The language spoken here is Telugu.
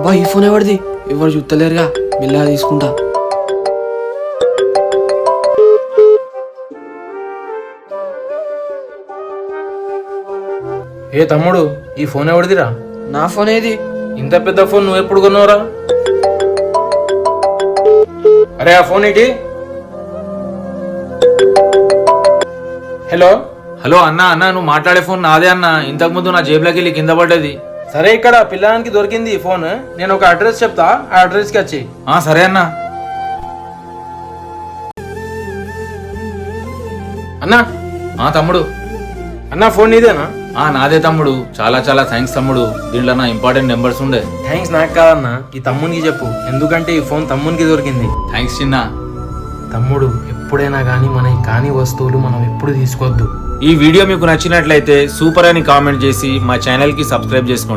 అబ్బా ఈ ఫోన్ ఎవరిది? ఎవరు చూస్తలేరుగా, మెల్లగా తీసుకుంటా. ఏ తమ్ముడు, ఈ ఫోన్ ఎవరిదిరా? నా ఫోన్ ఏది? ఇంత పెద్ద ఫోన్ నువ్వు ఎప్పుడు కొన్నావురా? అరే ఆ ఫోన్ ఏంటి? హలో హలో అన్నా, నువ్వు మాట్లాడే ఫోన్ నాదే అన్నా. ఇంతకు ముందు నా జేబులోకి వెళ్ళి కింద పడ్డది. సరే, ఇక్కడ పిల్లానికి దొరికింది ఈ ఫోన్. నేను ఒక అడ్రస్ చెప్తా, ఆ అడ్రస్ కి వచ్చి. సరే అన్నా. అన్నా తమ్ముడు. అన్నా ఫోన్ నీదేనా? నాదే తమ్ముడు. చాలా చాలా థ్యాంక్స్ తమ్ముడు. దీంట్లో నా ఇంపార్టెంట్ నెంబర్స్ ఉండే. థ్యాంక్స్ నాకు కాదన్నా, ఈ తమ్మునికి చెప్పు. ఎందుకంటే ఈ ఫోన్ తమ్మునికి దొరికింది. థ్యాంక్స్ చిన్న. తమ్ముడు, ఎప్పుడైనా కానీ మనకి కాని వస్తువులు మనం ఎప్పుడు తీసుకోవద్దు. ఈ వీడియో మీకు నచ్చినట్లయితే సూపర్ అని కామెంట్ చేసి మా ఛానల్ కి సబ్స్క్రైబ్ చేసుకోండి.